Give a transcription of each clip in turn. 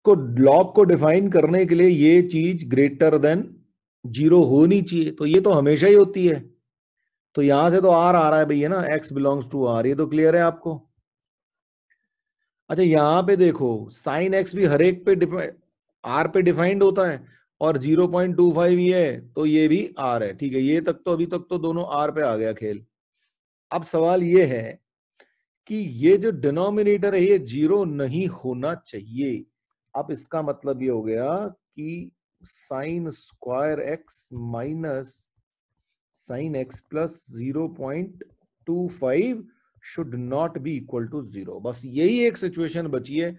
को लॉग को डिफाइन करने के लिए ये चीज ग्रेटर देन 0 होनी चाहिए, तो ये तो हमेशा ही होती है। तो यहां से तो आर आ रहा है भैया ना, x बिलोंग्स टू आर, ये तो क्लियर है आपको। अच्छा यहां पे देखो साइन x भी हर एक पे आर पे डिफाइंड होता है, और 0.25 ये है तो ये भी आर है, ठीक है। ये तक तो अभी तक तो दोनों आर पे आ गया खेल। अब सवाल ये है कि ये जो डिनोमिनेटर है ये 0 नहीं होना चाहिए। अब इसका मतलब ये हो गया कि sine square x minus sine x plus 0.25 should not be equal to 0। बस यही एक सिचुएशन बची है।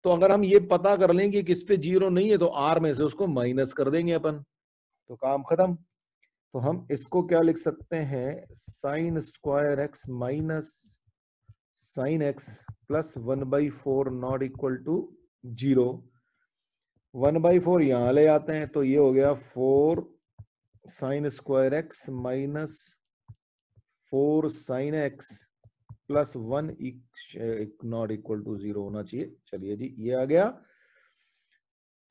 तो अगर हम ये पता कर लें कि किस पे 0 नहीं है तो आर में से उसको माइनस कर देंगे अपन, तो काम खत्म। तो हम इसको क्या लिख सकते हैं, sine square x minus sine x plus 1/4 not equal to 0। 1/4 यहां ले आते हैं तो ये हो गया 4 sine square x minus 4 sine x plus 1 not equal to 0 होना चाहिए। चलिए जी ये आ गया।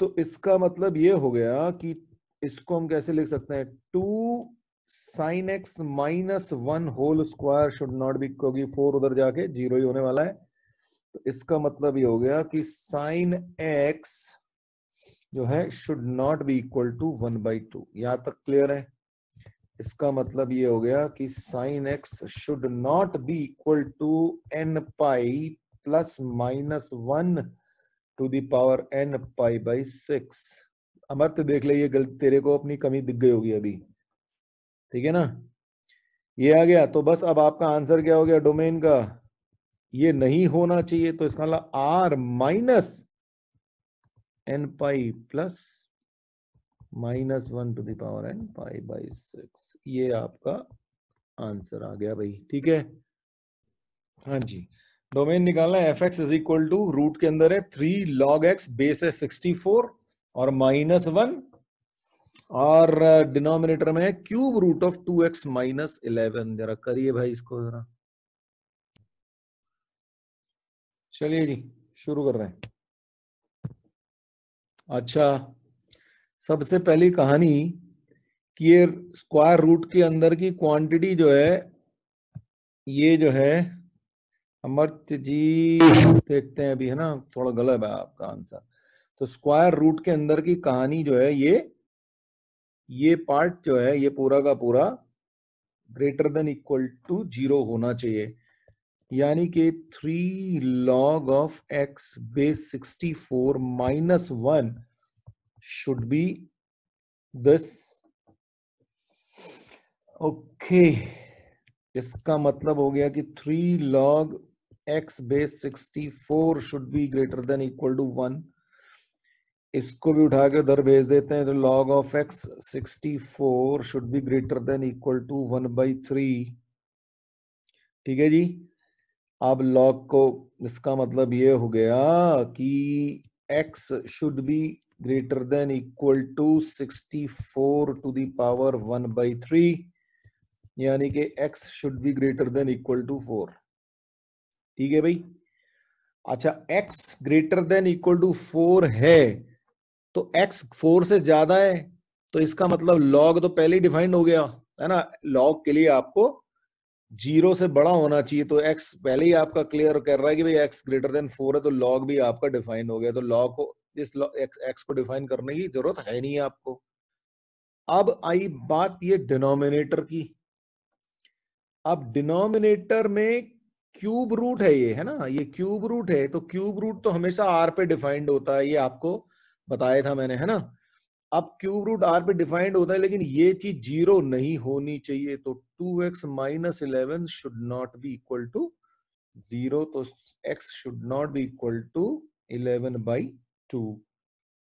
तो इसका मतलब ये हो गया कि इसको हम कैसे लिख सकते हैं, 2 sine x minus 1 whole square should not be, क्योंकि 4 उधर जाके 0 ही होने वाला है। तो इसका मतलब ये हो गया कि साइन एक्स जो है should not be equal to 1/2। यहां तक क्लियर है। इसका मतलब ये हो गया कि sine x should not be equal to n pi plus minus 1 to the power n pi by 6। Amartya देख ले, ये गलती तेरे को अपनी कमी दिख गई होगी अभी, ठीक है ना। ये आ गया। तो बस अब आपका आंसर क्या हो गया डोमेन का, ये नहीं होना चाहिए। तो इसका मतलब r minus n pi plus minus 1 to the power n pi by 6, ये आपका आंसर आ गया भाई, ठीक है। हाँ जी, डोमेन निकालना है। F x is equal to root के अंदर है 3 लॉग एक्स, बेस है 64 और -1, और डिनोमिनेटर में है cube root of 2x minus 11। जरा करिए भाई इसको जरा। चलिए जी शुरू कर रहे हैं। अच्छा सबसे पहली कहानी कि ये स्क्वायर रूट के अंदर की क्वांटिटी जो है, ये जो है अमर्त्य जी देखते हैं अभी, है ना, थोड़ा गलत है आपका आंसर। तो स्क्वायर रूट के अंदर की कहानी जो है, ये पार्ट जो है ये पूरा का पूरा ग्रेटर देन इक्वल टू 0 होना चाहिए। यानी कि 3 log of x base 64 minus 1 should be this. Okay, इसका मतलब हो गया कि 3 log x base 64 should be greater than equal to 1। इसको भी उठा के उधर भेज देते हैं। तो log of x 64 should be greater than equal to 1/3, ठीक है जी। अब log को, इसका मतलब ये हो गया कि x should be greater than equal to 64 to the power 1/3, यानी कि x should be greater than equal to 4, ठीक है भाई। अच्छा x greater than equal to 4 है तो x 4 से ज्यादा है, तो इसका मतलब log तो पहले ही डिफाइंड हो गया है ना। log के लिए आपको 0 से बड़ा होना चाहिए, तो x पहले ही आपका क्लियर कर रहा है कि भाई x ग्रेटर देन 4 है, तो log भी आपका डिफाइन हो गया। तो log को, इस x को डिफाइन करने की जरूरत है नहीं आपको। अब आई बात ये डिनोमिनेटर की। अब डिनोमिनेटर में क्यूब रूट है ये, है ना, ये क्यूब रूट है। तो क्यूब रूट तो हमेशा r पे डिफाइंड होता है, ये आपको बताया था मैंने, है ना। अब क्यूब रूट r पे डिफाइंड होता है, लेकिन ये चीज 0 नहीं होनी चाहिए। तो 2x minus 11 should not be equal to 0। तो x should not be equal to 11/2।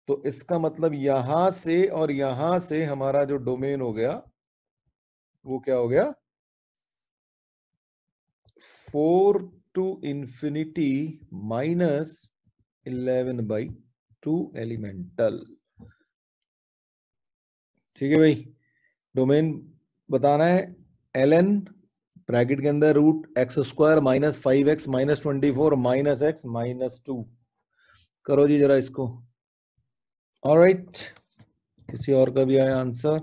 तो इसका मतलब यहां से और यहां से हमारा जो डोमेन हो गया वो क्या हो गया, 4 to infinity minus 11/2 एलिमेंटल, ठीक है भाई। डोमेन बताना है ln ब्रैकेट के अंदर root x square minus 5x minus 24 minus x minus 2। करो जी जरा इसको। ऑलराइट, किसी और का भी आया आंसर?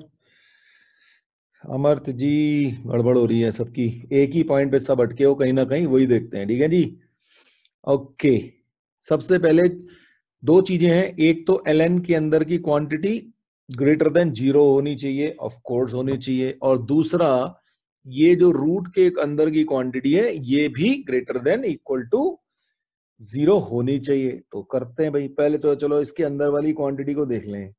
अमर्त जी, गड़बड़ हो रही है सबकी, एक ही पॉइंट पे सब अटके हो कहीं ना कहीं, वही देखते हैं। ठीक है जी, ओके। सबसे पहले दो चीजें हैं, एक तो ln के अंदर की क्वांटिटी ग्रेटर देन 0 होनी चाहिए, ऑफ कोर्स होनी चाहिए, और दूसरा ये जो रूट के अंदर की क्वांटिटी है ये भी ग्रेटर देन इक्वल टू 0 होनी चाहिए। तो करते हैं भाई, पहले तो चलो इसके अंदर वाली क्वांटिटी को देख लें।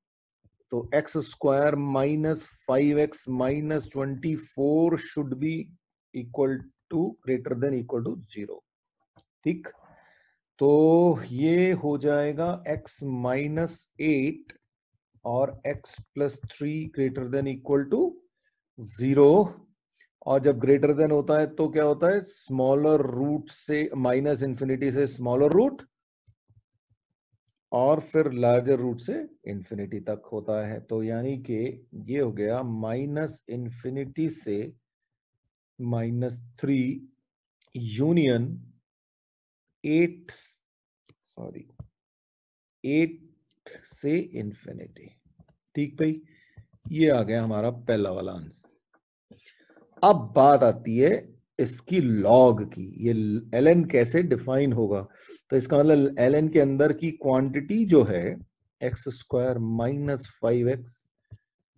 तो x square minus 5x minus 24 should be equal to greater than equal to 0। ठीक, तो ये हो जाएगा x माइनस 8 और x plus 3 greater than equal to 0। और जब ग्रेटर देन होता है तो क्या होता है, स्मॉलर रूट से माइनस इंफिनिटी से स्मॉलर रूट और फिर लार्जर रूट से इंफिनिटी तक होता है। तो यानी कि ये हो गया माइनस इंफिनिटी से -3 यूनियन 8 से इंफिनिटी। ठीक भाई, ये आ गया हमारा पहला वाला आंसर। अब बात आती है इसकी लॉग की, ये ln कैसे डिफाइन होगा। तो इसका मतलब ln के अंदर की क्वांटिटी जो है x square minus 5x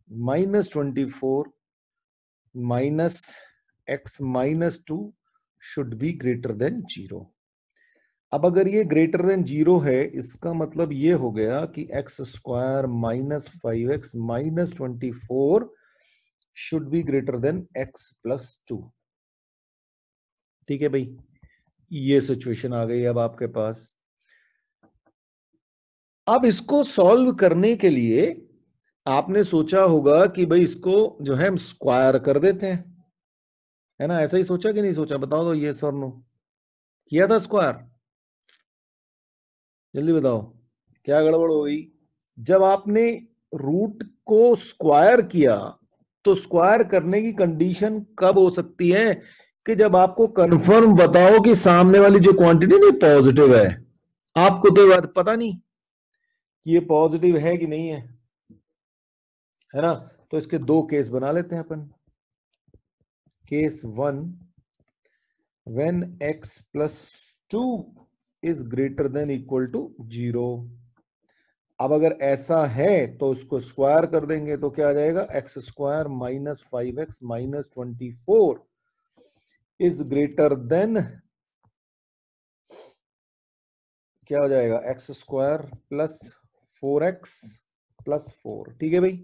minus 24 minus x minus 2 should be greater than 0। अब अगर ये ग्रेटर देन 0 है, इसका मतलब ये हो गया कि x square minus 5x minus 24 should be greater then x plus 2। ठीक है भाई, ये सिचुएशन आ गई अब आपके पास। अब इसको सॉल्व करने के लिए आपने सोचा होगा कि भाई इसको जो है हम स्क्वायर कर देते हैं, है ना? ऐसा ही सोचा कि नहीं सोचा, बताओ तो, ये सर नो किया था स्क्वायर? जल्दी बताओ, क्या गड़बड़ हो गई? जब आपने रूट को स्क्वायर किया तो स्क्वायर करने की कंडीशन कब हो सकती है कि जब आपको कंफर्म बताओ कि सामने वाली जो क्वांटिटी नहीं पॉजिटिव है। आपको तो बात पता नहीं कि ये पॉजिटिव है कि नहीं है ना? तो इसके दो केस बना लेते हैं अपन। Case 1, when x plus 2 is greater than equal to 0। अब अगर ऐसा है तो उसको स्क्वायर कर देंगे तो क्या आ जाएगा, x square minus 5x minus 24 is greater then, क्या हो जाएगा, x square plus 4x plus 4। ठीक है भाई,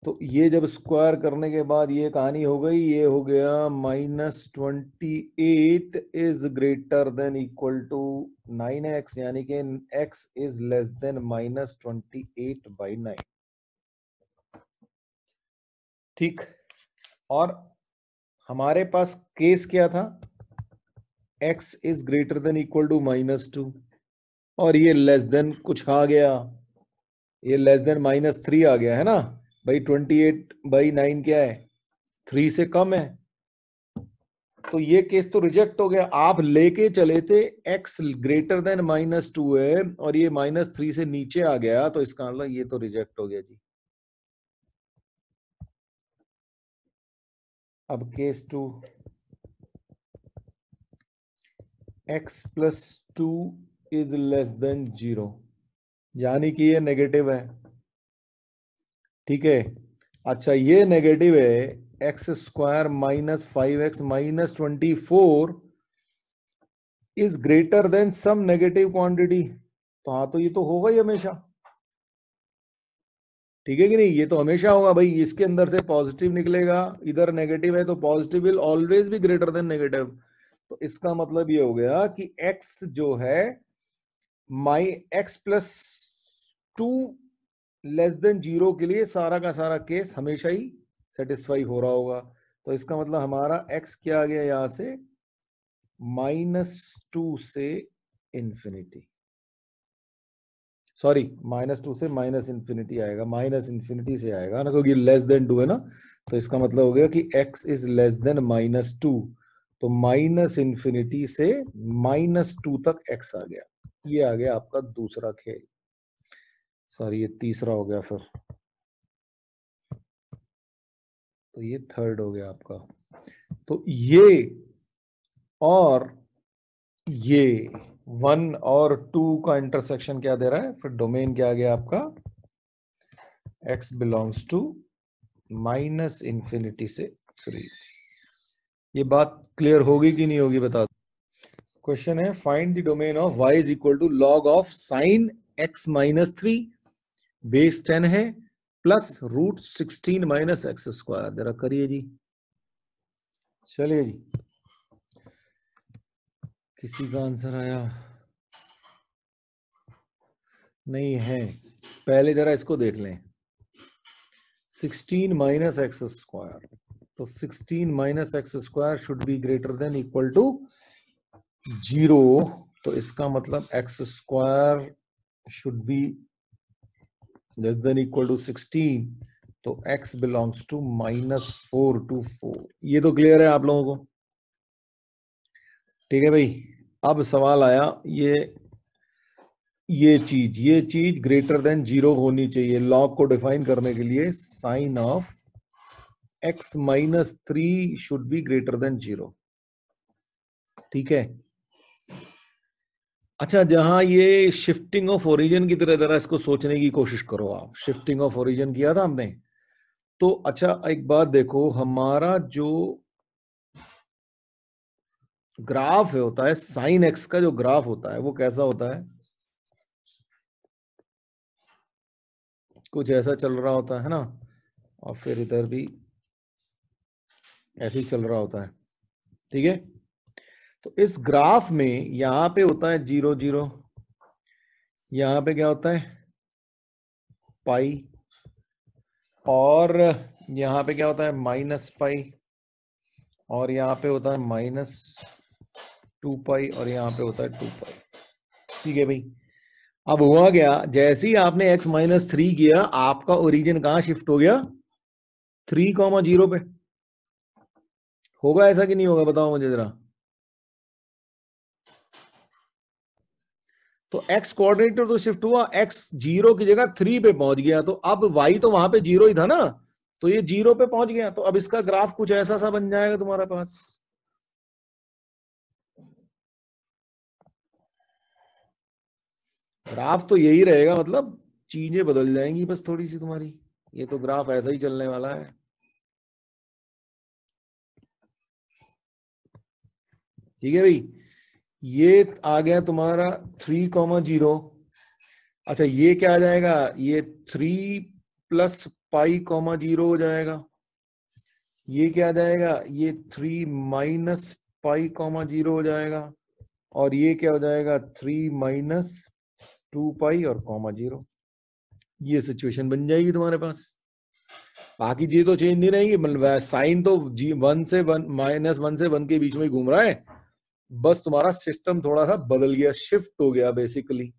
तो ये जब स्क्वायर करने के बाद ये कहानी हो गई, ये हो गया -28 is greater than equal to 9x, यानी कि x इज लेस देन -28/9। ठीक, और हमारे पास केस क्या था, x is greater than equal to -2 और ये लेस देन कुछ आ गया, ये लेस देन -3 आ गया, है ना भाई? 28/9 क्या है, 3 से कम है। तो ये केस तो रिजेक्ट हो गया। आप लेके चले थे x ग्रेटर देन -2 है और ये -3 से नीचे आ गया, तो इसका मतलब ये तो रिजेक्ट हो गया जी। अब case 2, x plus 2 is less then 0, यानी कि ये नेगेटिव है। ठीक है, अच्छा ये नेगेटिव है, x square minus 5x minus 24 is greater than some negative quantity. तो हाँ, तो ये तो होगा ही हमेशा। ठीक है कि नहीं, ये तो हमेशा होगा भाई, इसके अंदर से पॉजिटिव निकलेगा, इधर नेगेटिव है तो positive will always be greater then negative. तो इसका मतलब ये हो गया कि x जो है x प्लस 2 लेस देन 0 के लिए सारा का सारा केस हमेशा ही सेटिस्फाई हो रहा होगा। तो इसका मतलब हमारा x क्या आ गया यहां से, -2 से इंफिनिटी, सॉरी -2 से माइनस इंफिनिटी आएगा, माइनस इंफिनिटी से आएगा ना, क्योंकि लेस देन 2 है ना। तो इसका मतलब हो गया कि x इज लेस देन -2, तो माइनस इंफिनिटी से -2 तक x आ गया। ये आ गया आपका दूसरा खेल, सॉरी ये तीसरा हो गया, फिर तो ये थर्ड हो गया आपका। तो ये और ये 1 और 2 का इंटरसेक्शन क्या दे रहा है, फिर डोमेन क्या आ गया आपका, x belongs to minus infinity से 3। ये बात क्लियर होगी कि नहीं होगी बता दो। क्वेश्चन है find the domain of y is equal to log of sine x minus 3 base 10 है plus root 16 minus x square. जरा करिए जी, चलिए जी, किसी का आंसर आया नहीं है, पहले जरा इसको देख लें। 16 माइनस एक्स स्क्वायर, तो 16 minus x square should be greater than equal to 0, तो इसका मतलब x square should be less than equal to 16, तो x बिलोंग्स टू -4 to 4। ये तो क्लियर है आप लोगों को, ठीक है भाई। अब सवाल आया ये चीज ग्रेटर देन 0 होनी चाहिए। लॉग को डिफाइन करने के लिए sine of x minus 3 should be greater than 0, ठीक है। अच्छा, जहां ये शिफ्टिंग ऑफ ओरिजिन की तरह जरा इसको सोचने की कोशिश करो आप। शिफ्टिंग ऑफ ओरिजिन किया था हमने, तो अच्छा एक बात देखो, हमारा जो ग्राफ होता है साइन एक्स का, जो ग्राफ होता है वो कैसा होता है, कुछ ऐसा चल रहा होता है ना, और फिर इधर भी ऐसे ही चल रहा होता है, ठीक है। तो इस ग्राफ में यहां पे होता है 0 0, यहां पे क्या होता है पाई, और यहां पे क्या होता है माइनस पाई, और यहां पे होता है -2 पाई, और यहां पे होता है 2 पाई, ठीक है भाई। अब हुआ क्या, जैसे ही आपने x माइनस 3 किया, आपका ओरिजिन कहां शिफ्ट हो गया, 3,0 पे। होगा ऐसा कि नहीं होगा, बताओ मुझे जरा। तो x कोऑर्डिनेटर तो शिफ्ट हुआ, x 0 की जगह 3 पे पहुंच गया, तो अब y तो वहां पे 0 ही था ना, तो ये 0 पे पहुंच गया। तो अब इसका ग्राफ कुछ ऐसा सा बन जाएगा तुम्हारे पास। ग्राफ तो यही रहेगा, मतलब चीजें बदल जाएंगी बस थोड़ी सी तुम्हारी। ये तो ग्राफ ऐसा ही चलने वाला है, ठीक है भाई। ये आ गया तुम्हारा 3,0। अच्छा ये क्या आ जाएगा, ये 3 प्लस पाई 0 हो जाएगा। ये क्या आ जाएगा, ये 3 माइनस पाई 0 हो जाएगा। और ये क्या हो जाएगा, 3 माइनस 2 पाई और 0। ये सिचुएशन बन जाएगी तुम्हारे पास। बाकी चीज तो चेंज नहीं रहेंगी, मतलब साइन तो जी 1 से 1 -1 से 1 के बीच में ही घूम रहा है, बस तुम्हारा सिस्टम थोड़ा सा बदल गया, शिफ्ट हो गया बेसिकली।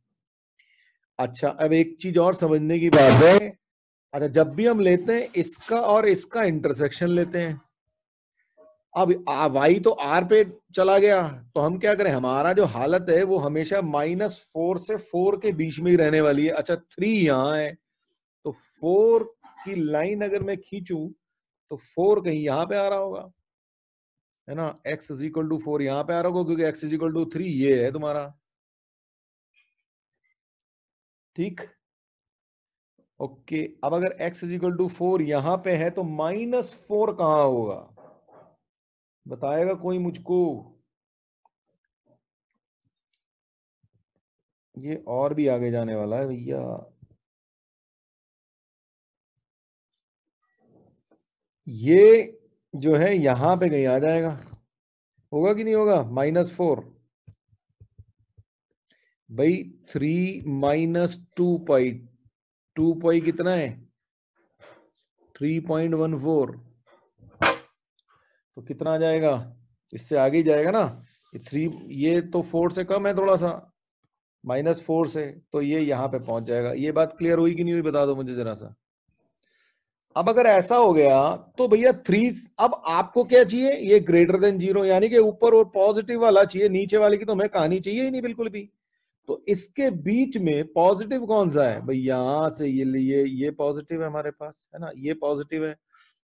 अच्छा अब एक चीज और समझने की बात है। अच्छा जब भी हम लेते हैं इसका और इसका इंटरसेक्शन लेते हैं, अब वाई तो आर पे चला गया, तो हम क्या करें, हमारा जो हालत है वो हमेशा -4 से 4 के बीच में ही रहने वाली है। अच्छा 3 यहाँ है, तो 4 की लाइन अगर मैं खींचूं तो 4 कहीं यहां पे आ रहा होगा, है ना। x इज इक्वल टू 4 यहां पे आ रहा होगा, क्योंकि x इज इक्वल टू 3 ये है तुम्हारा, ठीक। ओके, अब अगर x इज इक्वल टू 4 यहां पे है, तो -4 कहां होगा, बताएगा कोई मुझको। ये और भी आगे जाने वाला है भैया। ये जो है यहां पे कहीं आ जाएगा, होगा कि नहीं होगा, -4 भाई। 3 माइनस 2 पाई, 2 पाई कितना है 3.14, तो कितना आ जाएगा, इससे आगे ही जाएगा ना। ये 3, ये तो 4 से कम है थोड़ा सा, -4 से, तो ये यहां पे पहुंच जाएगा। ये बात क्लियर हुई कि नहीं हुई, बता दो मुझे जरा सा। अब अगर ऐसा हो गया तो भैया 3, अब आपको क्या चाहिए, ये ग्रेटर देन 0, यानी कि ऊपर और पॉजिटिव वाला चाहिए, नीचे वाले की तो हमें कहानी चाहिए ही नहीं बिल्कुल भी। तो इसके बीच में पॉजिटिव कौन सा है भाई? यहां से ये पॉजिटिव है हमारे पास, है ना, ये पॉजिटिव है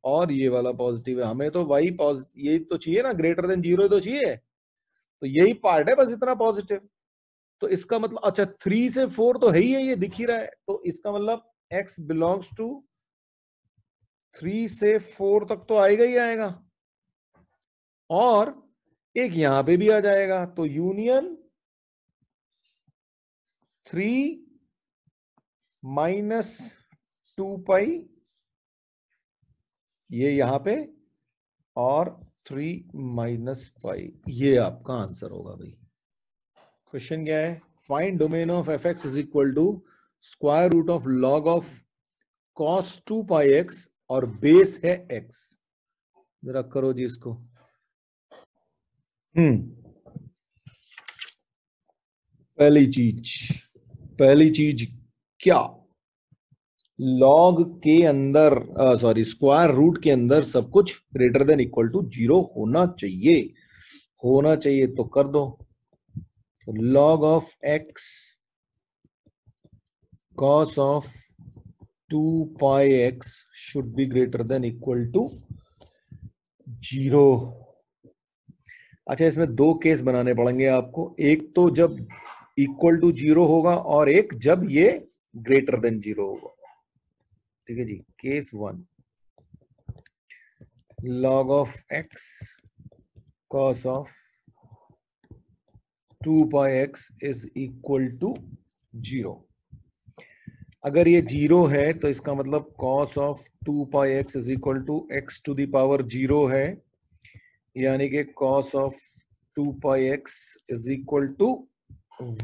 और ये वाला पॉजिटिव है। हमें तो वही ये तो चाहिए ना, ग्रेटर देन 0 तो चाहिए। तो यही पार्ट है बस इतना पॉजिटिव। तो इसका मतलब अच्छा 3 से 4 तो है ही है, ये दिख ही रहा है। तो इसका मतलब x बिलोंग्स टू 3 से 4 तक तो आएगा ही आएगा, और एक यहां पे भी आ जाएगा। तो यूनियन 3 माइनस 2 पाई ये यहां पे, और 3 माइनस पाई, ये आपका आंसर होगा भाई। क्वेश्चन क्या है? Find domain of f x is equal to square root of log of cos 2 pi x और बेस है x। जरा करो जी इसको। पहली चीज क्या? लॉग के अंदर सॉरी स्क्वायर रूट के अंदर सब कुछ ग्रेटर देन इक्वल टू 0 होना चाहिए। तो कर दो। तो log of x cos of 2 pi x should be greater than equal to 0। अच्छा, इसमें दो केस बनाने पड़ेंगे आपको, एक तो जब इक्वल टू 0 होगा और एक जब ये ग्रेटर देन 0 होगा। ठीक है जी। Case 1, log of x cos of 2 pi x is equal to 0। अगर ये 0 है तो इसका मतलब cos of 2 pi x is equal to x to the power 0 है, यानी कि cos of 2 pi x is equal to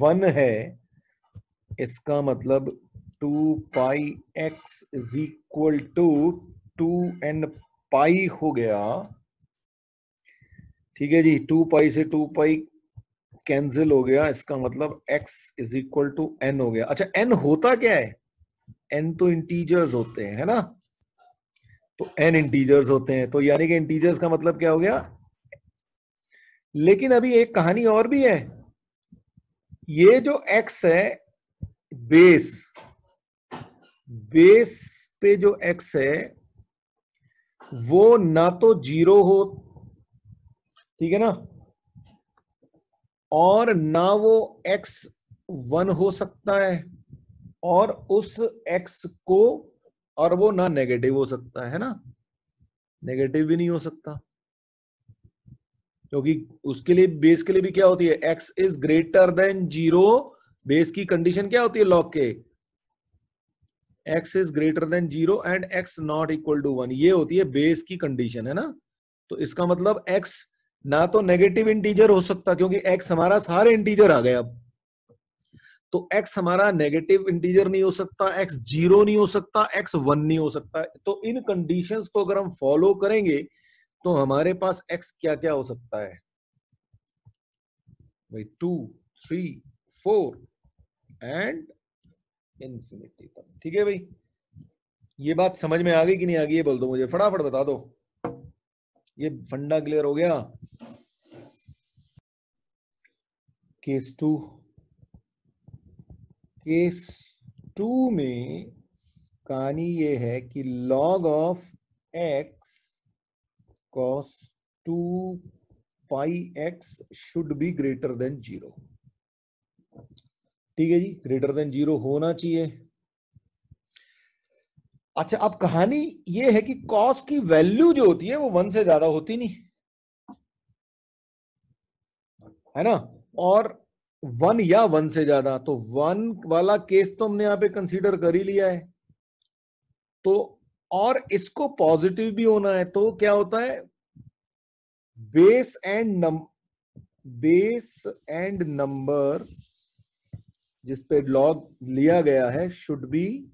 1 है। इसका मतलब 2 pi x is equal to 2n पाई हो गया। ठीक है जी। 2 पाई से 2 पाई कैंसिल हो गया, इसका मतलब x is equal to n हो गया। अच्छा, n होता क्या है? n तो इंटीजर्स होते हैं, है ना। तो n इंटीजर्स होते हैं, तो यानी कि इंटीजर्स का मतलब क्या हो गया। लेकिन अभी एक कहानी और भी है। ये जो x है, बेस पे जो x है वो ना तो 0 हो, ठीक है ना, और ना वो x 1 हो सकता है, और उस x को, और वो ना नेगेटिव हो सकता है ना, नेगेटिव भी नहीं हो सकता, क्योंकि उसके लिए बेस के लिए भी क्या होती है, x is greater than 0। Base की कंडीशन क्या होती है लॉग के? x is greater than 0 and x not equal to 1, ये होती है बेस की कंडीशन, है ना। तो इसका मतलब x ना तो नेगेटिव इंटीजर हो सकता, क्योंकि x हमारा सारे इंटीजर आ गए अब। तो x हमारा नेगेटिव इंटीजर नहीं हो सकता, x 0 नहीं हो सकता, x 1 नहीं हो सकता। तो इन कंडीशंस को अगर हम फॉलो करेंगे तो हमारे पास x क्या क्या हो सकता है भाई? 2, 3, 4 एंड इंफिनिटी तक। ठीक है भाई, ये बात समझ में आ गई कि नहीं आ गई? ये बोल दो मुझे, फटाफट बता दो। ये फंडा क्लियर हो गया? केस 2 में कहानी ये है कि log of x cos 2 pi x should be greater than 0। ठीक है जी, ग्रेटर देन 0 होना चाहिए। अच्छा, अब कहानी ये है कि cos की वैल्यू जो होती है वो 1 से ज्यादा होती नहीं, है ना, और 1 या 1 से ज्यादा। तो 1 वाला केस तो हमने यहां पे कंसीडर कर ही लिया है। तो और इसको पॉजिटिव भी होना है, तो क्या होता है, बेस एंड नंबर जिस पे लॉग लिया गया है should be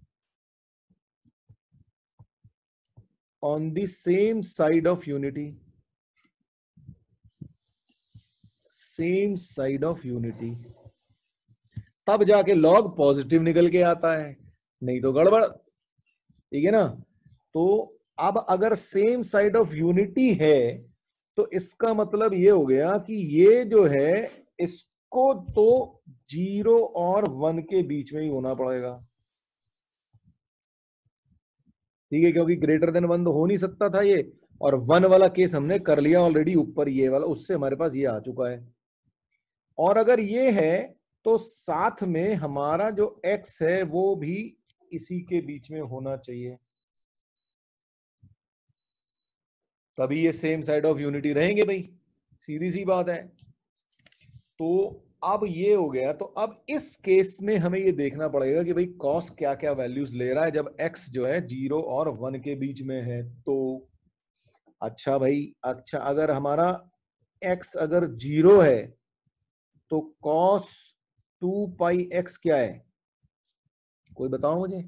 on the same side of unity, तब जाके लॉग पॉजिटिव निकल के आता है, नहीं तो गड़बड़। ठीक है ना। तो अब अगर सेम साइड ऑफ यूनिटी है तो इसका मतलब ये हो गया कि ये जो है, इस इसको तो 0 और 1 के बीच में ही होना पड़ेगा, ठीक है, क्योंकि ग्रेटर देन 1 तो हो नहीं सकता था ये, और 1 वाला केस हमने कर लिया ऑलरेडी ऊपर, ये वाला उससे हमारे पास ये आ चुका है। और अगर ये है तो साथ में हमारा जो x है वो भी इसी के बीच में होना चाहिए, तभी ये सेम साइड ऑफ यूनिटी रहेंगे भाई, सीधी सी बात है। तो अब ये हो गया, तो अब इस केस में हमें ये देखना पड़ेगा कि भाई कॉस क्या क्या वैल्यूज ले रहा है जब x जो है 0 और 1 के बीच में है। तो अच्छा भाई, अच्छा अगर हमारा x अगर 0 है तो cos 2πx क्या है, कोई बताओ मुझे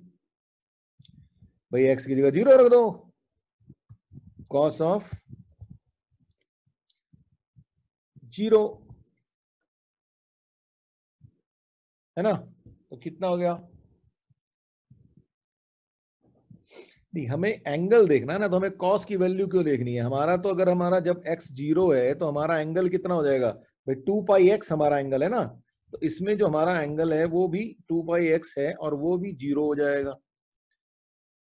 भाई। x की जगह 0 रख दो, cos ऑफ 0, है ना, तो कितना हो गया। नहीं, हमें एंगल देखना है ना, तो हमें कॉस की वैल्यू क्यों देखनी है हमारा, तो अगर हमारा जब x 0 है तो हमारा एंगल कितना हो जाएगा भाई, 2πx हमारा एंगल है ना, तो इसमें जो हमारा एंगल है वो भी 2πx है और वो भी 0 हो जाएगा।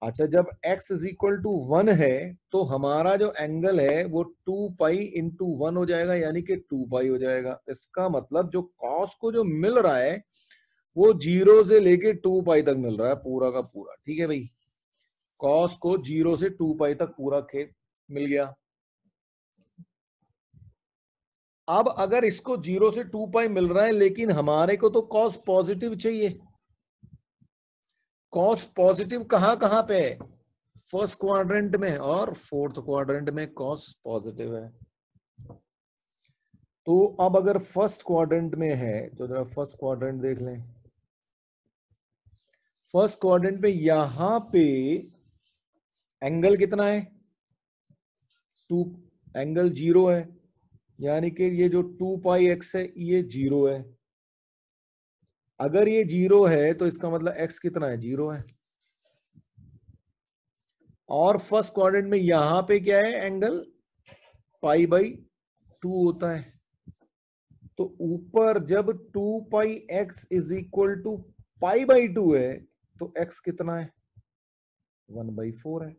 अच्छा, जब x इज इक्वल टू 1 है तो हमारा जो एंगल है वो 2π इंटू 1 हो जाएगा, यानी कि 2π हो जाएगा। इसका मतलब जो कॉस को जो मिल रहा है वो 0 से लेके 2π तक मिल रहा है, पूरा का पूरा, ठीक है भाई। कॉस को 0 से 2π तक पूरा खेत मिल गया। अब अगर इसको 0 से 2π मिल रहा है लेकिन हमारे को तो कॉस पॉजिटिव चाहिए, कॉस पॉजिटिव कहां कहां पे है, फर्स्ट क्वाड्रेंट में और फोर्थ क्वाड्रेंट में कॉस पॉजिटिव है। तो अब अगर फर्स्ट क्वाड्रेंट में है तो जरा फर्स्ट क्वाड्रेंट देख लें। फर्स्ट क्वाड्रेंट में यहां पे एंगल कितना है, 2, एंगल 0 है, यानी कि ये जो 2πx है ये 0 है। अगर ये 0 है तो इसका मतलब x कितना है, 0 है। और फर्स्ट क्वाड्रेंट में यहां पे क्या है, एंगल π/2 होता है। तो ऊपर जब 2πx इज इक्वल टू π/2 है तो x कितना है, 1/4 है।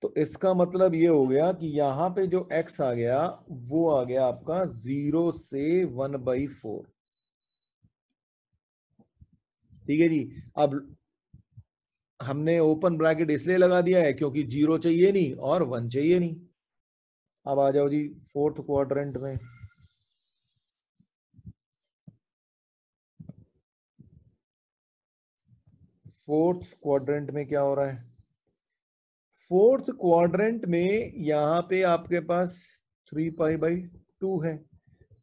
तो इसका मतलब ये हो गया कि यहां पे जो x आ गया वो आ गया आपका 0 से 1/4, ठीक है जी। अब हमने ओपन ब्रैकेट इसलिए लगा दिया है क्योंकि 0 चाहिए नहीं और 1 चाहिए नहीं। अब आ जाओ जी फोर्थ क्वाड्रेंट में। फोर्थ क्वाड्रेंट में क्या हो रहा है, फोर्थ क्वाड्रेंट में यहां पे आपके पास 3π/2 है।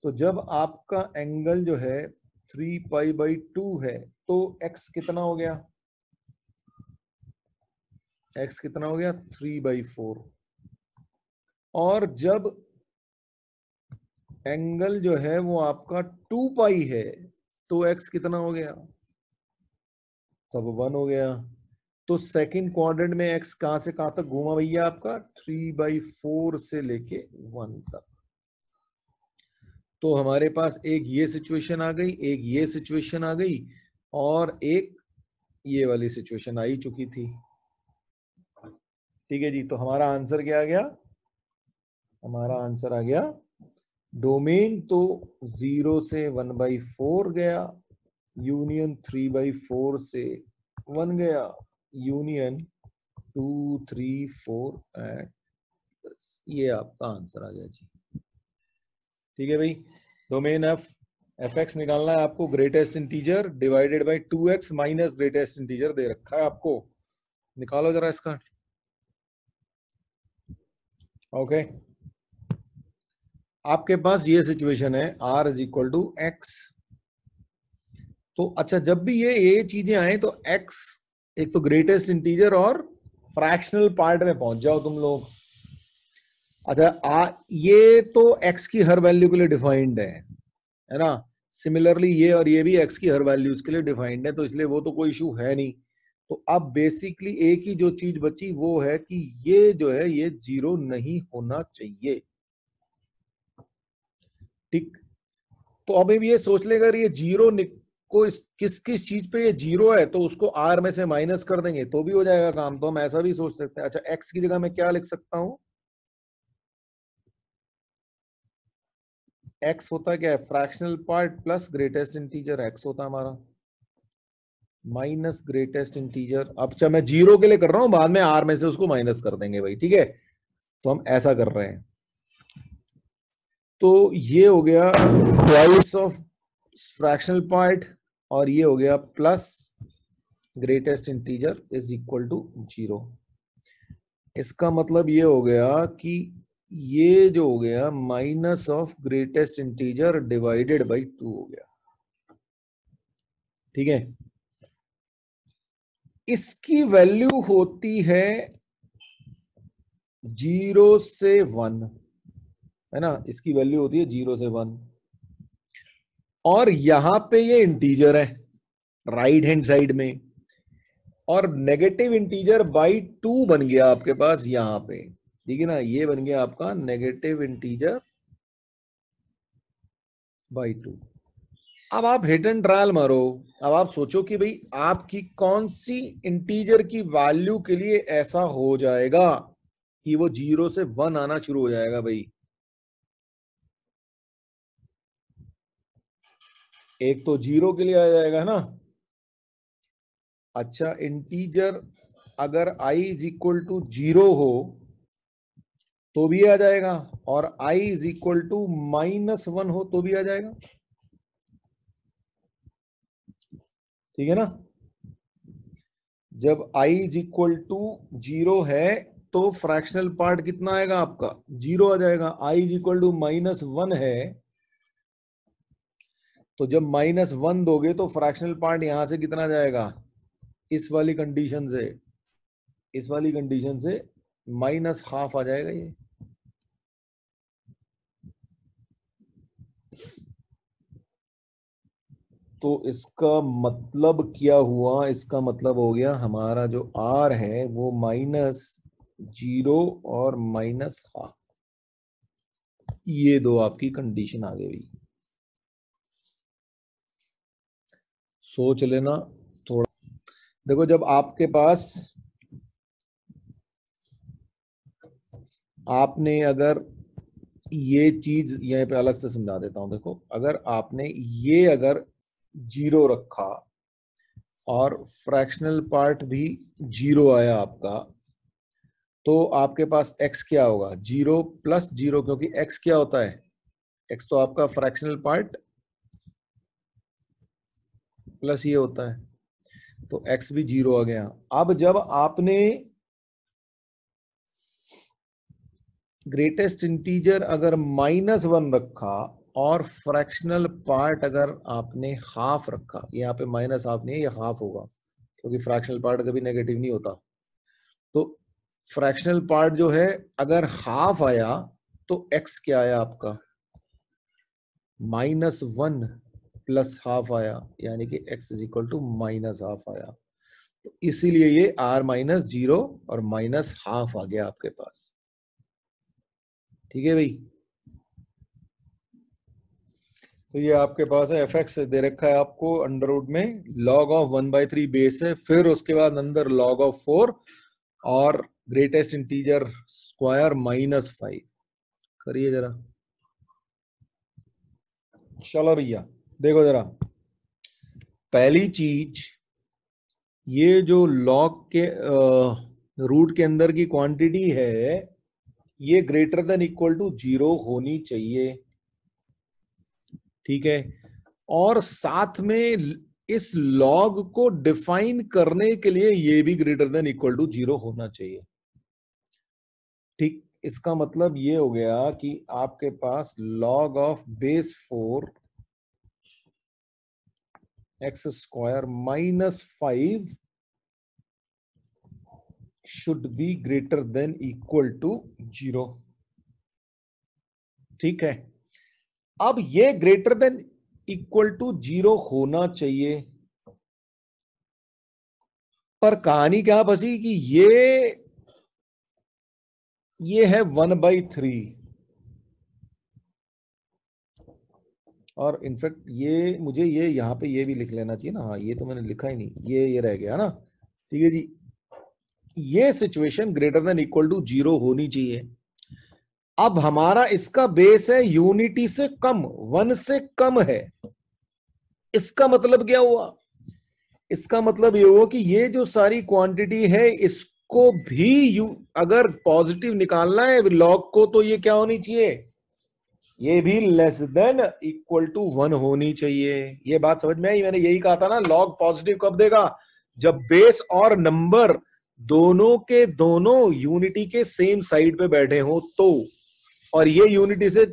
तो जब आपका एंगल जो है 3π/2 है तो x कितना हो गया, x कितना हो गया 3/4। और जब एंगल जो है वो आपका 2π है तो x कितना हो गया, तब 1 हो गया। तो सेकंड क्वाड्रेंट में x कहां से कहां तक घूमा भैया आपका, 3/4 से लेके 1 तक। तो हमारे पास एक ये सिचुएशन आ गई, एक ये सिचुएशन आ गई और एक ये वाली सिचुएशन आई चुकी थी, ठीक है जी। तो हमारा आंसर क्या आ गया, हमारा आंसर आ गया डोमेन तो 0 से 1/4 गया, यूनियन 3/4 से 1 गया, यूनियन 2 3 4 एंड ये आपका आंसर आ गया जी, ठीक है भाई। डोमेन एफ एक्स निकालना है आपको, greatest integer divided by 2x minus greatest integer दे रखा है आपको, निकालो जरा इसका, ओके। आपके पास ये सिचुएशन है r is equal to x. तो अच्छा, जब भी ये चीजें आए तो x एक तो ग्रेटेस्ट इंटीजर और फ्रैक्शनल पार्ट में पहुंच जाओ तुम लोग। अच्छा ये तो x की हर वैल्यू के लिए डिफाइंड है ना। सिमिलरली ये और ये भी x की हर वैल्यूज के लिए डिफाइंड है, तो इसलिए वो तो कोई इशू है नहीं। तो अब बेसिकली एक ही जो चीज बची वो है कि ये जो है ये 0 नहीं होना चाहिए। ठीक, तो अब ये सोच लेगा अगर ये जीरो को किस किस चीज पे ये जीरो है तो उसको आर में से माइनस कर देंगे तो भी हो जाएगा काम। तो हम ऐसा भी सोच सकते हैं। अच्छा, एक्स की जगह मैं क्या लिख सकता हूं, एक्स होता क्या है, fractional part plus greatest integer, x होता हमारा माइनस ग्रेटेस्ट इंटीजर। अब अच्छा मैं जीरो के लिए कर रहा हूं, बाद में आर में से उसको माइनस कर देंगे भाई, ठीक है। तो हम ऐसा कर रहे हैं। तो ये हो गया ट्वाइस ऑफ फ्रैक्शनल पार्ट और ये हो गया plus greatest integer is equal to zero. इसका मतलब ये हो गया कि ये जो हो गया minus of greatest integer divided by 2 हो गया, ठीक है। इसकी वैल्यू होती है 0 से 1, है ना, इसकी वैल्यू होती है 0 से 1। और यहां पे ये इंटीजर है राइट हैंड साइड में, और नेगेटिव इंटीजर बाई 2 बन गया आपके पास यहां पे, ठीक है ना। ये बन गया आपका नेगेटिव इंटीजर बाई 2। अब आप हिट एंड ट्रायल मारो। अब आप सोचो कि भाई आपकी कौन सी इंटीजर की वैल्यू के लिए ऐसा हो जाएगा कि वो 0 से 1 आना शुरू हो जाएगा भाई। एक तो 0 के लिए आ जाएगा ना। अच्छा, इंटीजर अगर i इज इक्वल टू 0 हो तो भी आ जाएगा, और i इज इक्वल टू -1 हो तो भी आ जाएगा, ठीक है ना। जब i इज इक्वल टू 0 है तो फ्रैक्शनल पार्ट कितना आएगा आपका, 0 आ जाएगा। i इज इक्वल टू -1 है तो जब -1 दोगे तो फ्रैक्शनल पार्ट यहां से कितना जाएगा, इस वाली कंडीशन से, इस वाली कंडीशन से -½ आ जाएगा ये। तो इसका मतलब क्या हुआ, इसका मतलब हो गया हमारा जो r है वो -0 और -½ ये दो आपकी कंडीशन आ गई। सोच लेना थोड़ा। देखो जब आपके पास, आपने अगर ये चीज यहीं पे अलग से समझा देता हूं। देखो अगर आपने ये अगर 0 रखा और फ्रैक्शनल पार्ट भी 0 आया आपका, तो आपके पास x क्या होगा, 0 + 0, क्योंकि x क्या होता है, x तो आपका फ्रैक्शनल पार्ट प्लस ये होता है, तो x भी 0 आ गया। अब जब आपने ग्रेटेस्ट इंटीजर अगर -1 रखा और फ्रैक्शनल पार्ट अगर आपने हाफ रखा, यहाँ पे -½ नहीं है, ये हाफ होगा क्योंकि फ्रैक्शनल पार्ट कभी नेगेटिव नहीं होता। तो फ्रैक्शनल पार्ट जो है अगर हाफ आया तो x क्या आया आपका, -1 + ½ आया, यानी कि x इज इक्वल टू -½ आया। तो इसीलिए ये r -0 और -½ आ गया आपके पास, ठीक है भाई। तो ये आपके पास है f(x) दे रखा है आपको अंडर रूट में log ऑफ 1/3 बेस है, फिर उसके बाद अंदर log ऑफ 4 और ग्रेटेस्ट इंटीजर स्क्वायर -5। करिए जरा, चलो भैया देखो जरा। पहली चीज, ये जो log के रूट के अंदर की क्वांटिटी है ये ग्रेटर देन इक्वल टू 0 होनी चाहिए, ठीक है। और साथ में इस log को डिफाइन करने के लिए ये भी ग्रेटर देन इक्वल टू 0 होना चाहिए, ठीक। इसका मतलब ये हो गया कि आपके पास log of base 4 x² -5 should be greater than equal to 0, ठीक है। अब ये ग्रेटर देन इक्वल टू 0 होना चाहिए, पर कहानी क्या फंसी कि ये है 1/3, और इनफैक्ट ये मुझे ये यहाँ पे ये भी लिख लेना चाहिए ना, हाँ ये तो मैंने लिखा ही नहीं, ये रह गया ना। ठीक है जी, ये situation greater than equal to 0 होनी चाहिए। अब हमारा इसका बेस है यूनिटी से कम, 1 से कम है। इसका मतलब क्या हुआ? इसका मतलब ये हुआ कि ये जो सारी क्वांटिटी है इसको भी अगर पॉजिटिव निकालना है लॉग को, तो ये क्या होनी चाहिए? ये भी लेस देन इक्वल टू 1 होनी चाहिए। ये बात समझ में आई? मैंने यही कहा था ना, लॉग पॉजिटिव कब देगा? जब बेस और नंबर दोनों के दोनों यूनिटी के सेम साइड पे बैठे हो तो। और ये यूनिटी से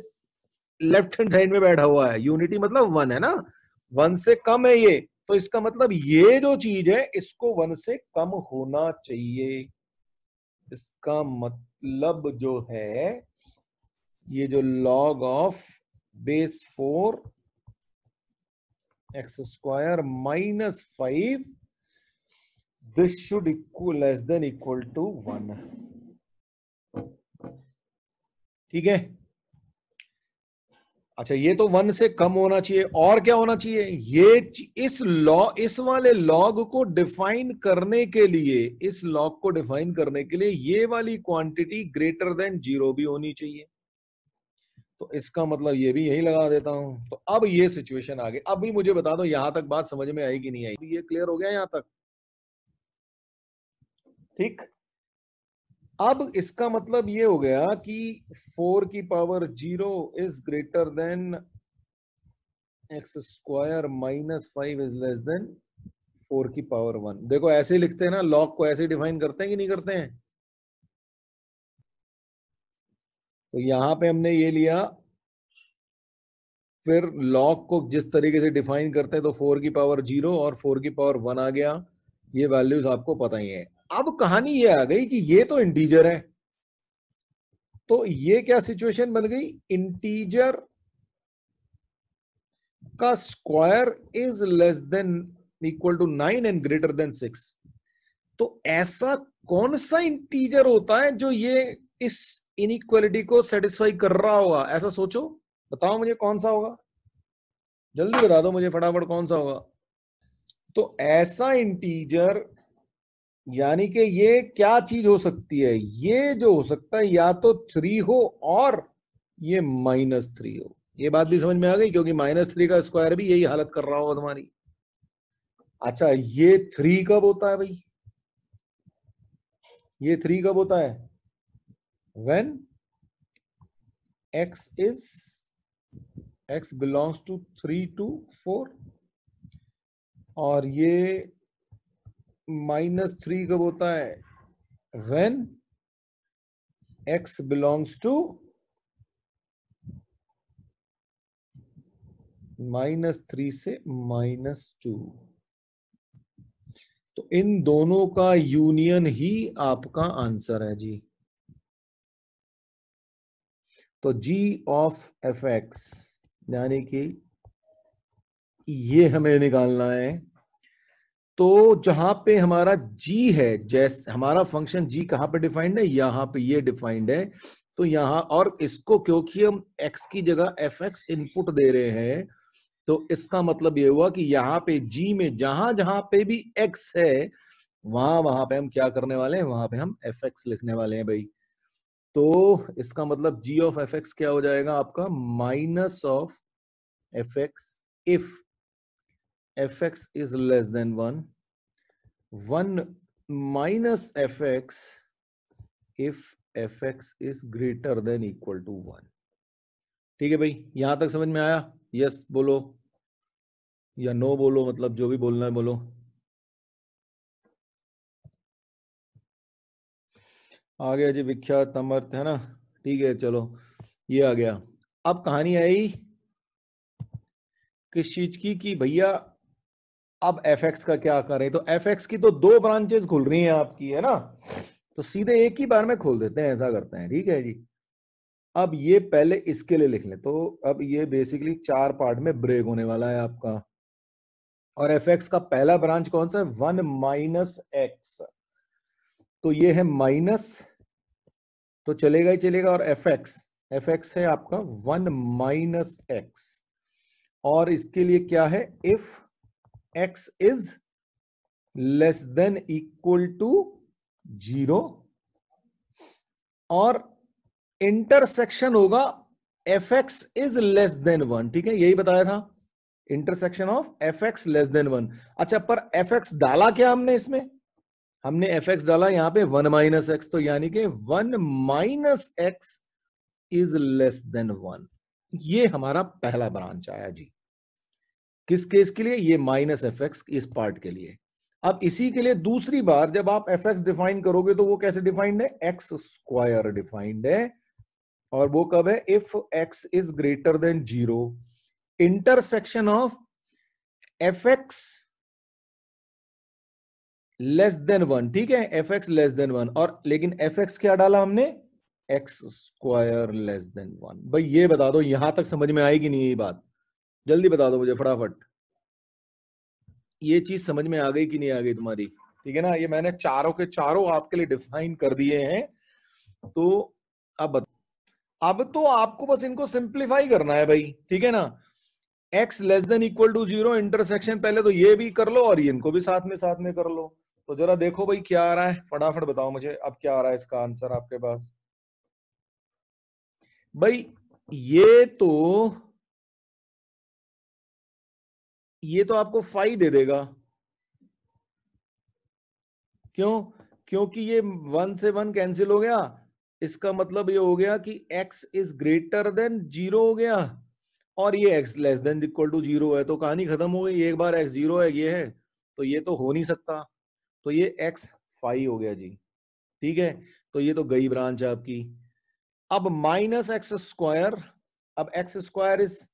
लेफ्ट हैंड साइड में बैठा हुआ है, यूनिटी मतलब 1 है ना, 1 से कम है ये, तो इसका मतलब ये जो चीज है इसको 1 से कम होना चाहिए। इसका मतलब जो है ये जो log of base 4 x square minus 5, this should equal less than equal to 1। ठीक है, अच्छा ये तो 1 से कम होना चाहिए। और क्या होना चाहिए? ये इस वाले लॉग को डिफाइन करने के लिए, इस लॉग को डिफाइन करने के लिए ये वाली क्वांटिटी ग्रेटर देन 0 भी होनी चाहिए। तो इसका मतलब ये भी यही लगा देता हूं। तो अब ये सिचुएशन आ गई। अब भी मुझे बता दो यहां तक बात समझ में आई कि नहीं आई? ये क्लियर हो गया यहां तक? ठीक, अब इसका मतलब ये हो गया कि 4 की power 0 is greater then x square minus 5 is less then 4 की पावर 1। देखो ऐसे ही लिखते हैं ना, लॉग को ऐसे डिफाइन करते हैं कि नहीं करते हैं? तो यहां पे हमने ये लिया, फिर लॉग को जिस तरीके से डिफाइन करते हैं तो 4 की पावर 0 और 4 की पावर 1 आ गया। ये वैल्यूज आपको पता ही है। अब कहानी ये आ गई कि ये तो इंटीजर है, तो ये क्या सिचुएशन बन गई? इंटीजर का square is less than equal to 9 and greater than 6। तो ऐसा कौन सा इंटीजर होता है जो ये इस इनइक्वालिटी को सेटिस्फाई कर रहा होगा? ऐसा सोचो, बताओ मुझे कौन सा होगा, जल्दी बता दो मुझे फटाफट कौन सा होगा। तो ऐसा इंटीजर यानी कि ये क्या चीज हो सकती है? ये जो हो सकता है या तो 3 हो और ये -3 हो। ये बात भी समझ में आ गई, क्योंकि -3 का स्क्वायर भी यही हालत कर रहा होगा तुम्हारी। अच्छा ये 3 कब होता है भाई? ये 3 कब होता है? when x belongs to 3 to 4। और ये -3 कब होता है? when x belongs to -3 से -2। तो इन दोनों का यूनियन ही आपका आंसर है जी। तो g ऑफ f(x) यानी कि ये हमें निकालना है। तो जहां पे हमारा g है, जैसे हमारा फंक्शन g कहां पे डिफाइंड है? यहां पे ये डिफाइंड है। तो यहां, और इसको क्योंकि हम x की जगह fx इनपुट दे रहे हैं, तो इसका मतलब ये हुआ कि यहाँ पे g में जहां जहां पे भी x है वहां वहां पे हम क्या करने वाले हैं? वहां पे हम fx लिखने वाले हैं भाई। तो इसका मतलब g ऑफ fx क्या हो जाएगा आपका? Minus of fx if fx is less than 1, 1 minus fx if fx is greater than equal to 1। ठीक है भाई, यहां तक समझ में आया? यस बोलो या नो बोलो, मतलब जो भी बोलना है बोलो। आ गया जी विख्यात अमर्थ, है ना? ठीक है चलो, ये आ गया। अब कहानी आई किस चीज की कि भैया अब fx का क्या करें? तो fx की तो 2 ब्रांचेस खुल रही हैं आपकी, है ना? तो सीधे एक ही बार में खोल देते हैं, ऐसा करते हैं। ठीक है जी, अब ये पहले इसके लिए लिख लें। तो अब ये बेसिकली 4 पार्ट में ब्रेक होने वाला है आपका। और fx का पहला ब्रांच कौन सा है? 1 माइनस एक्स। तो ये है माइनस, तो चलेगा ही चलेगा। और fx है आपका 1 माइनस एक्स। और इसके लिए क्या है, if x is less than equal to 0 और इंटरसेक्शन होगा fx इज लेस देन 1। ठीक है, यही बताया था, intersection of fx less than 1। अच्छा, पर fx डाला क्या हमने इसमें, हमने fx डाला यहां पे 1 माइनस एक्स, तो यानी कि 1 minus x is less than 1। ये हमारा पहला ब्रांच आया जी। किस केस के लिए, ये माइनस fx इस पार्ट के लिए। अब इसी के लिए दूसरी बार जब आप fx डिफाइन करोगे तो वो कैसे डिफाइंड है, एक्स स्क्वायर डिफाइंड है, और वो कब है, if x is greater than 0, intersection of fx less than 1। ठीक है, fx लेस देन 1, और लेकिन fx क्या डाला हमने, एक्स स्क्वायर लेस देन 1। भाई ये बता दो यहां तक समझ में आएगी नहीं, ये बात जल्दी बता दो मुझे फटाफट, ये चीज समझ में आ गई कि नहीं आ गई तुम्हारी। ठीक है ना, ये मैंने चारों के चारों आपके लिए डिफाइन कर दिए हैं। तो अब तो आपको बस इनको सिंप्लीफाई करना है भाई। ठीक है ना, x less than equal to 0, intersection पहले तो ये भी कर लो और इनको भी साथ में कर लो। तो जरा देखो भाई क्या आ रहा है, फटाफट बताओ मुझे अब क्या आ रहा है इसका आंसर आपके पास। भाई ये तो आपको 5 दे देगा। क्यों, क्योंकि ये 1 से 1 कैंसिल हो गया, इसका मतलब ये हो गया कि x इज ग्रेटर देन 0 हो गया, और ये x less than equal to 0 है, तो कहानी खत्म हो गई। एक बार x 0 है, ये है, तो ये तो हो नहीं सकता, तो ये x 5 हो गया जी। ठीक है, तो ये तो गई ब्रांच आपकी। अब माइनस एक्स स्क्वायर, अब x square is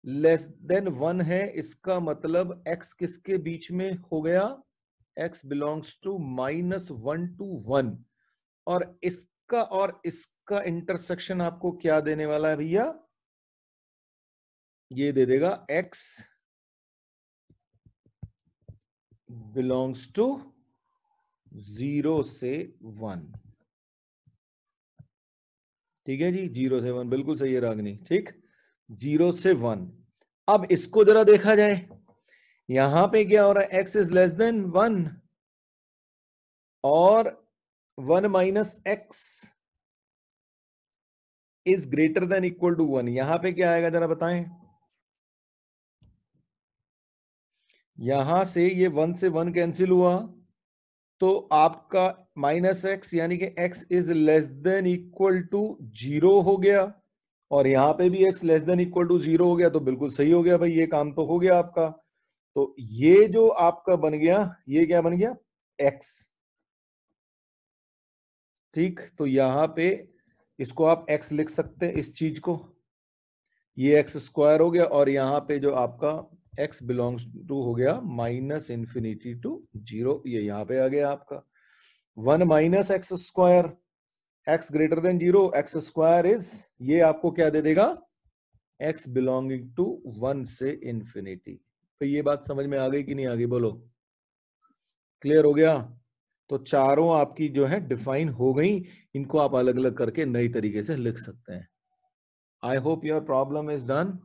less than 1 है, इसका मतलब x किसके बीच में हो गया, x बिलोंग्स टू -1 to 1, और इसका इंटरसेक्शन आपको क्या देने वाला है भैया, ये दे देगा x बिलोंग्स टू 0 से 1। ठीक है जी, 0 से 1 बिल्कुल सही है रागनी। ठीक, 0 से 1। अब इसको जरा देखा जाए, यहां पे क्या हो रहा है, x इज लेस देन 1 और 1 minus x is greater than equal to 1। यहां पे क्या आएगा जरा बताएं, यहां से ये 1 से 1 कैंसिल हुआ, तो आपका माइनस एक्स यानी कि x is less than equal to 0 हो गया, और यहां पे भी x less than equal to 0 हो गया, तो बिल्कुल सही हो गया भाई, ये काम तो हो गया आपका। तो ये जो आपका बन गया, ये क्या बन गया, x। ठीक, तो यहां पे इसको आप x लिख सकते हैं, इस चीज को, ये एक्स स्क्वायर हो गया, और यहाँ पे जो आपका x बिलोंग्स टू हो गया -∞ to 0, ये यहाँ पे आ गया आपका 1 minus x square, x greater than 0, x square is, ये आपको क्या दे देगा, x बिलोंगिंग टू 1 से इन्फिनिटी। तो ये बात समझ में आ गई कि नहीं आ गई, बोलो, क्लियर हो गया। तो चारों आपकी जो है डिफाइन हो गई, इनको आप अलग अलग करके नई तरीके से लिख सकते हैं। I hope your problem is done.